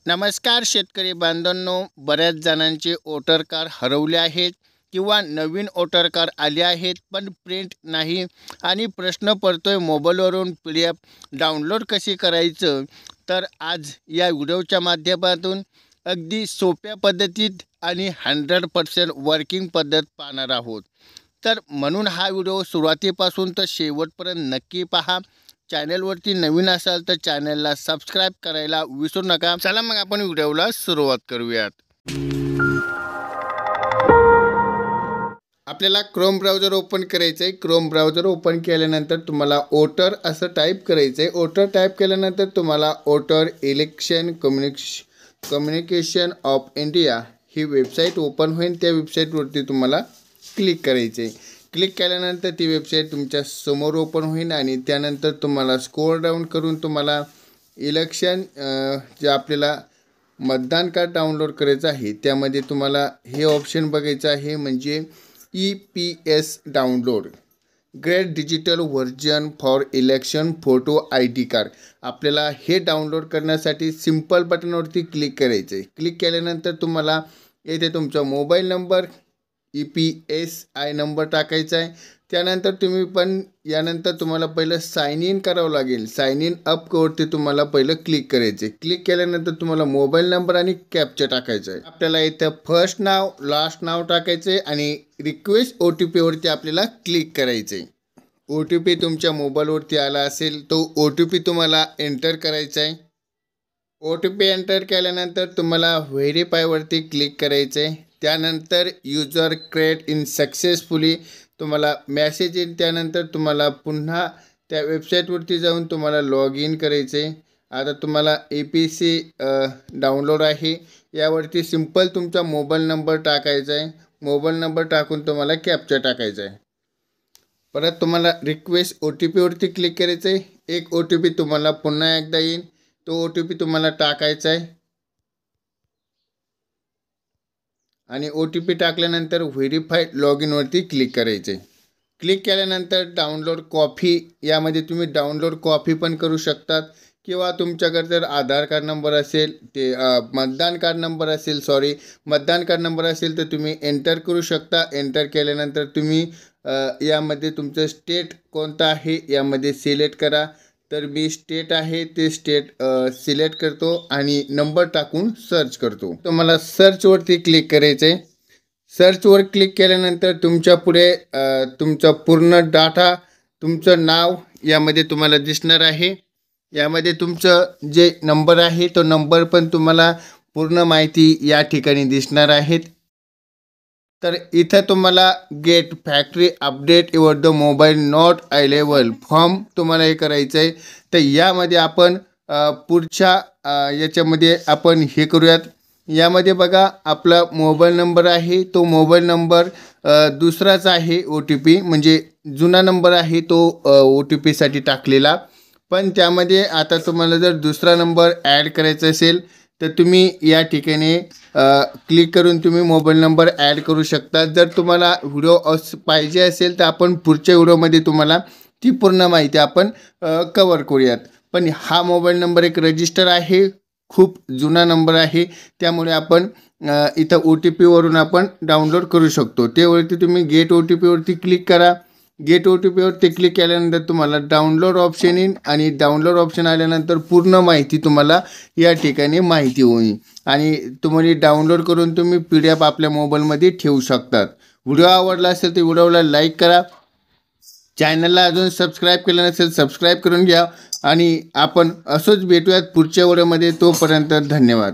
नमस्कार शेतकरी बांधवांनो, बऱ्याच जणांचे वोटर कार्ड हरवले आहेत किंवा नवीन वोटर कार्ड आले आहेत पण प्रिंट नाही आणि प्रश्न पडतोय मोबाईलवरून PDF डाउनलोड कशी करायचं। तर आज या व्हिडिओच्या माध्यमातून अगदी सोप्या पद्धतीत आणि 100% वर्किंग पद्धत पाहणार आहोत। तर म्हणून हा व्हिडिओ सुरुवातीपासून तर शेवटपर्यंत नक्की पहा। चॅनलवरती नवीन असाल तर चॅनलला सबस्क्राइब करायला विसरू नका। चला मग आपण व्हिडिओला सुरुवात करूयात। आपल्याला क्रोम ब्राउझर ओपन करायचं आहे। क्रोम ब्राउझर ओपन केल्यानंतर तुम्हाला वोटर असं टाईप करायचं आहे। वोटर टाईप केल्यानंतर तुम्हाला voter election communication of India he website open होईल। त्या वेबसाईटवरती तुम्हाला क्लिक करायचं आहे। क्लिक केल्यानंतर ती वेबसाईट तुमच्या समोर ओपन होईल आणि त्यानंतर तुम्हाला स्क्रोल डाऊन करून तुम्हाला इलेक्शन जे आपल्याला मतदान कार्ड डाउनलोड करायचं आहे त्यामध्ये तुम्हाला हे ऑप्शन बघायचं आहे, म्हणजे EPS download great digital version for election photo ID card. आपल्याला हे डाउनलोड करण्यासाठी सिंपल बटनवरती क्लिक करायचं आहे। क्लिक केल्यानंतर तुम्हाला येथे तुमचा मोबाईल नंबर EPSI नंबर टाकायचा आहे। त्यानंतर तुम्ही पण यानंतर तुम्हाला पहिलं साइन इन करावं लागेल। साइन इन अपवरती तुम्हाला पहिलं क्लिक करायचं आहे। क्लिक केल्यानंतर तुम्हाला मोबाईल नंबर आणि कॅप्चा टाकायचा आहे। आपल्याला इथं फर्स्ट नाव लास्ट नाव टाकायचं आहे आणि रिक्वेस्ट OTP वरती आपल्याला क्लिक करायचं आहे। OTP तुमच्या मोबाईलवरती आला असेल तो OTP तुम्हाला एंटर करायचा आहे। OTP एंटर केल्यानंतर तुम्हाला व्हेरीफाय वरती क्लिक करायचं आहे। त्यानंतर यूजर क्रिएट इन सक्सेसफुली तुम्हाला मेसेज येईल। त्यानंतर तुम्हाला पुन्हा त्या वेबसाईटवरती जाऊन तुम्हाला लॉग इन करायचं आहे। आता तुम्हाला EPC डाउनलोड आहे यावरती सिंपल तुमचा मोबाईल नंबर टाकायचा आहे। मोबाईल नंबर टाकून तुम्हाला कॅप्चा टाकायचा आहे। परत तुम्हाला रिक्वेस्ट OTP वरती क्लिक करायचं आहे। एक OTP तुम्हाला पुन्हा एकदा येईल, तो OTP तुम्हाला टाकायचा आहे आणि OTP टाकल्यानंतर व्हेरीफाईड लॉग इन वरती क्लिक करायचे। क्लिक केल्यानंतर डाउनलोड कॉपी यामध्ये तुम्ही डाउनलोड कॉपी पण करू शकतात किंवा तुमच्याकडे जर आधार कार्ड नंबर असेल ते मतदान कार्ड नंबर असेल तर तुम्ही एंटर करू शकता। एंटर केल्यानंतर तुम्ही यामध्ये तुमचं स्टेट कोणतं आहे यामध्ये सिलेक्ट करा। तर मी स्टेट आहे ते स्टेट सिलेक्ट करतो आणि नंबर टाकून सर्च करतो। तुम्हाला सर्चवरती क्लिक करायचं आहे। सर्चवर क्लिक केल्यानंतर तुमच्या पुढे तुमचा पूर्ण डाटा तुमचं नाव यामध्ये तुम्हाला दिसणार आहे। यामध्ये तुमचं जे नंबर आहे तो नंबर पण तुम्हाला पूर्ण माहिती या ठिकाणी दिसणार आहेत। तर इथं तुम्हाला get factory update your the mobile not available form तुम्हाला हे करायचं आहे। तर यामध्ये आपण पुढच्या याच्यामध्ये आपण हे करूयात। यामध्ये बघा आपला मोबाईल नंबर आहे तो मोबाईल नंबर दुसराच आहे। OTP म्हणजे जुना नंबर आहे तो OTP साठी टाकलेला, पण त्यामध्ये आता तुम्हाला जर दुसरा नंबर ॲड करायचा असेल तर तुम्ही या ठिकाणी क्लिक करून तुम्ही मोबाईल नंबर ॲड करू शकता। जर तुम्हाला व्हिडिओ पाहिजे असेल तर आपण पुढच्या व्हिडिओमध्ये तुम्हाला ती पूर्ण माहिती आपण कव्हर करूयात। पण हा मोबाईल नंबर एक रजिस्टर आहे, खूप जुना नंबर आहे, त्यामुळे आपण इथं OTP वरून आपण डाउनलोड करू शकतो। त्यावरती तुम्ही गेट OTP वरती क्लिक करा। गेट OTP वरती क्लिक केल्यानंतर तुम्हाला डाउनलोड ऑप्शन येईल आणि डाउनलोड ऑप्शन आल्यानंतर पूर्ण माहिती तुम्हाला या ठिकाणी माहिती होईल आणि तुम्हाला डाउनलोड करून तुम्ही PDF आपल्या मोबाईलमध्ये ठेवू शकतात। व्हिडिओ आवडला असेल तर व्हिडिओला लाईक करा। चॅनलला अजून सबस्क्राइब केलं नसेल सबस्क्राइब करून घ्या आणि आपण असंच भेटूयात पुढच्या व्हिडिओमध्ये। तोपर्यंत धन्यवाद।